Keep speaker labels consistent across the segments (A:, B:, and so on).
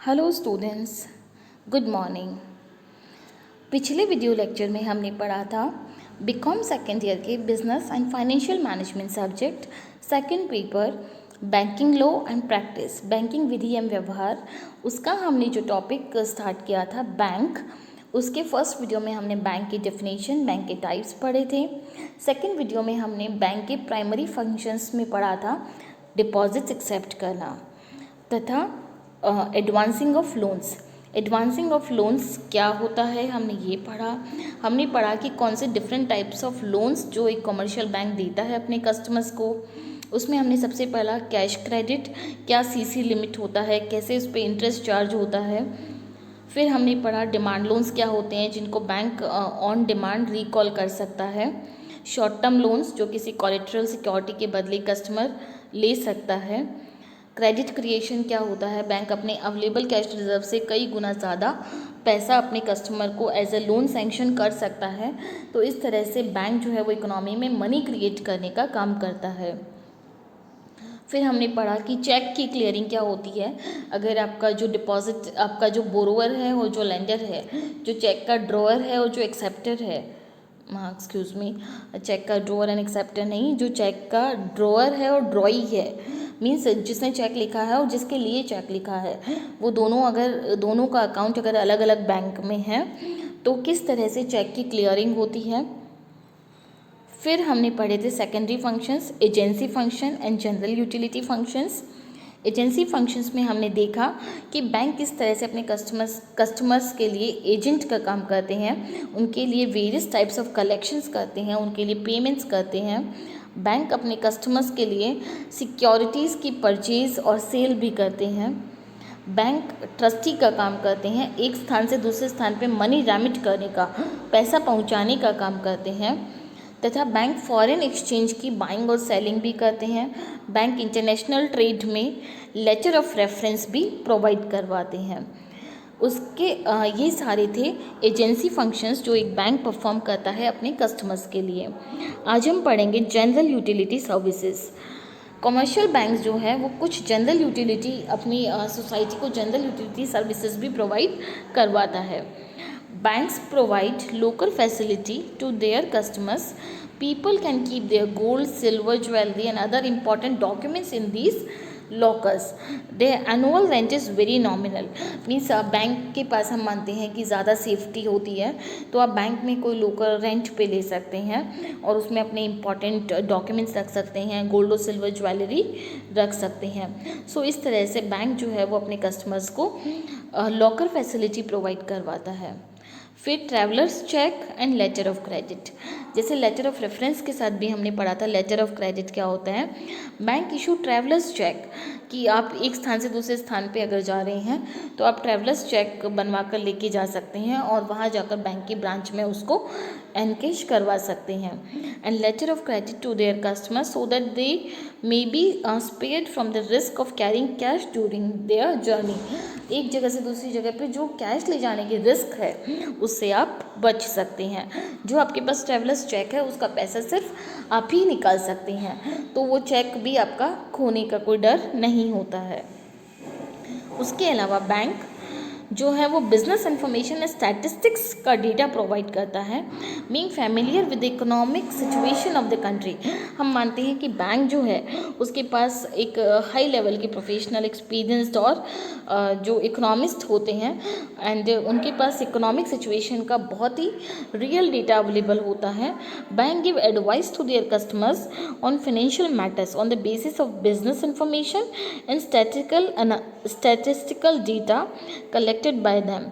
A: Hello students, good morning. पिछले video lecture में हमने पढ़ा था बीकॉम सेकेंड ईयर के business and financial management subject second paper banking law and practice, banking विधि एवं व्यवहार। उसका हमने जो टॉपिक स्टार्ट किया था बैंक, उसके फर्स्ट वीडियो में हमने बैंक की डेफिनेशन, बैंक के टाइप्स पढ़े थे। सेकंड वीडियो में हमने बैंक के प्राइमरी फंक्शंस में पढ़ा था डिपॉजिट्स एक्सेप्ट करना तथा advancing of loans. Advancing of loans क्या होता है हमने ये पढ़ा। हमने पढ़ा कि कौन से डिफरेंट टाइप्स ऑफ लोन्स जो एक कमर्शियल बैंक देता है अपने कस्टमर्स को। उसमें हमने सबसे पहला कैश क्रेडिट, क्या सीसी लिमिट होता है, कैसे उस पर इंटरेस्ट चार्ज होता है। फिर हमने पढ़ा डिमांड लोन्स क्या होते हैं जिनको बैंक ऑन डिमांड रिकॉल कर सकता है। शॉर्ट टर्म लोन्स जो किसी कोलेटरल सिक्योरिटी के बदले कस्टमर ले सकता है। क्रेडिट क्रिएशन क्या होता है, बैंक अपने अवेलेबल कैश रिजर्व से कई गुना ज़्यादा पैसा अपने कस्टमर को एज ए लोन सैंक्शन कर सकता है। तो इस तरह से बैंक जो है वो इकोनॉमी में मनी क्रिएट करने का काम करता है। फिर हमने पढ़ा कि चेक की क्लियरिंग क्या होती है। अगर आपका जो डिपॉजिट, आपका जो बोरोवर है और जो लेंडर है, जो चेक का ड्रॉअर है और जो एक्सेप्टर है, एक्सक्यूज़ मी, चेक का ड्रॉअर एंड एक्सेप्टर नहीं, जो चेक का ड्रॉअर है और ड्रॉई है, मीन्स जिसने चेक लिखा है और जिसके लिए चेक लिखा है, वो दोनों का अकाउंट अगर अलग अलग बैंक में है तो किस तरह से चेक की क्लियरिंग होती है। फिर हमने पढ़े थे secondary functions, agency function and general utility functions. Agency functions में हमने देखा कि बैंक किस तरह से अपने कस्टमर्स के लिए एजेंट का काम करते हैं, उनके लिए वेरियस टाइप्स ऑफ कलेक्शंस करते हैं, उनके लिए पेमेंट्स करते हैं। बैंक अपने कस्टमर्स के लिए सिक्योरिटीज़ की परचेज और सेल भी करते हैं। बैंक ट्रस्टी का काम करते हैं, एक स्थान से दूसरे स्थान पे मनी रेमिट करने का, पैसा पहुंचाने का काम करते हैं। तथा बैंक फॉरेन एक्सचेंज की बाइंग और सेलिंग भी करते हैं। बैंक इंटरनेशनल ट्रेड में लेटर ऑफ रेफरेंस भी प्रोवाइड करवाते हैं। उसके ये सारे थे एजेंसी फंक्शंस जो एक बैंक परफॉर्म करता है अपने कस्टमर्स के लिए। आज हम पढ़ेंगे general utility services. Commercial banks जो है वो कुछ जनरल यूटिलिटी अपनी सोसाइटी को जनरल यूटिलिटी सर्विसेज भी प्रोवाइड करवाता है। Banks provide local facility to their customers. People can keep their gold, silver, jewelry and other important documents in these lockers. Their annual rent is very nominal. Means bank के पास हम मानते हैं कि ज़्यादा safety होती है, तो आप बैंक में कोई लोकल रेंट पे ले सकते हैं और उसमें अपने इम्पॉर्टेंट डॉक्यूमेंट्स रख सकते हैं, गोल्ड और सिल्वर ज्वेलरी रख सकते हैं। सो इस तरह से बैंक जो है वो अपने कस्टमर्स को लॉकर फैसिलिटी प्रोवाइड करवाता है। फिर travellers cheque and letter of credit, जैसे लेटर ऑफ रेफरेंस के साथ भी हमने पढ़ा था लेटर ऑफ क्रेडिट क्या होता है। बैंक इशू ट्रैवलर्स चेक कि आप एक स्थान से दूसरे स्थान पे अगर जा रहे हैं तो आप ट्रैवलर्स चेक बनवा कर लेके जा सकते हैं और वहाँ जाकर बैंक की ब्रांच में उसको एनकेश करवा सकते हैं। And letter of credit to their customer so that they may be spared from the risk of carrying cash during their journey. एक जगह से दूसरी जगह पे जो कैश ले जाने की रिस्क है उससे आप बच सकते हैं। जो आपके पास ट्रैवलर्स चेक है उसका पैसा सिर्फ आप ही निकाल सकते हैं, तो वो चेक भी आपका खोने का कोई डर नहीं होता है। उसके अलावा बैंक जो है वो बिजनेस इंफॉर्मेशन स्टैटिस्टिक्स का डेटा प्रोवाइड करता है। Being familiar with economic situation of the country, हम मानते हैं कि बैंक जो है उसके पास एक हाई लेवल के प्रोफेशनल एक्सपीरियंस्ड और जो इकोनॉमिस्ट होते हैं एंड उनके पास इकोनॉमिक सिचुएशन का बहुत ही रियल डेटा अवेलेबल होता है। Bank give advice to their customers on financial matters on the basis of business information and statistical data collected by them.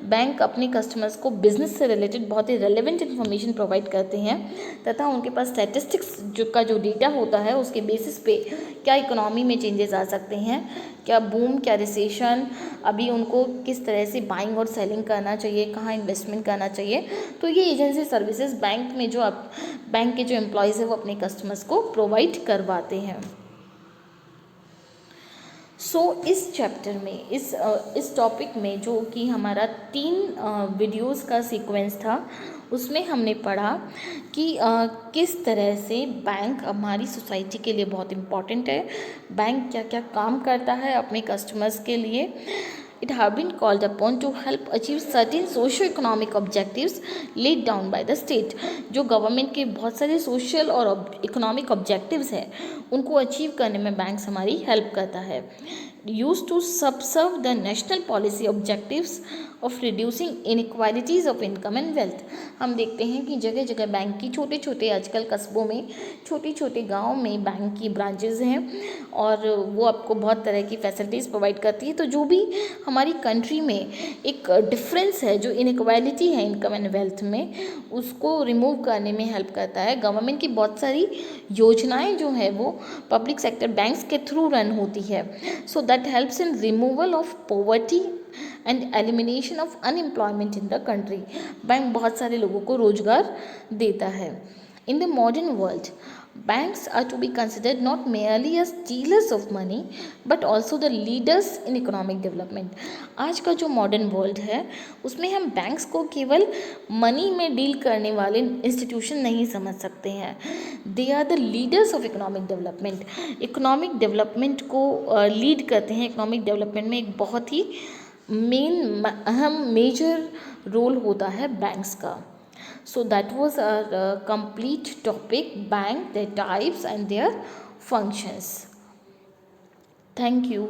A: Bank अपने कस्टमर्स को बिजनेस से रिलेटेड बहुत ही रेलेवेंट इन्फॉर्मेशन प्रोवाइड करते हैं तथा उनके पास स्टैटिस्टिक्स जो डेटा होता है उसके बेसिस पे क्या इकोनॉमी में चेंजेस आ सकते हैं, क्या बूम, क्या रिसेशन, अभी उनको किस तरह से बाइंग और सेलिंग करना चाहिए, कहाँ इन्वेस्टमेंट करना चाहिए। तो ये एजेंसी सर्विसेज बैंक में जो बैंक के जो एम्प्लॉयज़ है वो अपने कस्टमर्स को प्रोवाइड करवाते हैं। इस चैप्टर में इस टॉपिक में जो कि हमारा 3 वीडियोस का सीक्वेंस था उसमें हमने पढ़ा कि किस तरह से बैंक हमारी सोसाइटी के लिए बहुत इम्पॉर्टेंट है, बैंक क्या क्या काम करता है अपने कस्टमर्स के लिए, it have been called upon to help achieve certain socio-economic objectives laid down by the state. जो गवर्नमेंट के बहुत सारे सोशल और इकोनॉमिक ऑब्जेक्टिव्स हैं उनको अचीव करने में बैंक्स हमारी हेल्प करता है. Used to subserve the national policy objectives of reducing inequalities of income and wealth. हम देखते हैं कि जगह जगह बैंक की छोटे छोटे आजकल कस्बों में छोटे छोटे गांव में बैंक की ब्रांचेज हैं और वो आपको बहुत तरह की फैसिलिटीज़ प्रोवाइड करती है. तो जो भी हमारी कंट्री में एक डिफरेंस है, जो इनइक्वालिटी है इनकम एंड वेल्थ में, उसको रिमूव करने में हेल्प करता है. गवर्नमेंट की बहुत सारी योजनाएं जो है वो पब्लिक सेक्टर बैंक्स के थ्रू रन होती है. So that helps in removal of poverty and elimination of unemployment in the country. Bank बहुत सारे लोगों को रोजगार देता है. In the modern world banks are to be considered not merely as dealers of money but also the leaders in economic development. आज का जो मॉडर्न वर्ल्ड है उसमें हम बैंक्स को केवल मनी में डील करने वाले इंस्टीट्यूशन नहीं समझ सकते हैं. They are the leaders of economic development. Economic development को लीड करते हैं. इकोनॉमिक डेवलपमेंट में एक बहुत ही मेन अहम मेजर रोल होता है बैंक्स का. So that was our complete topic, bank, their types and their functions. Thank you.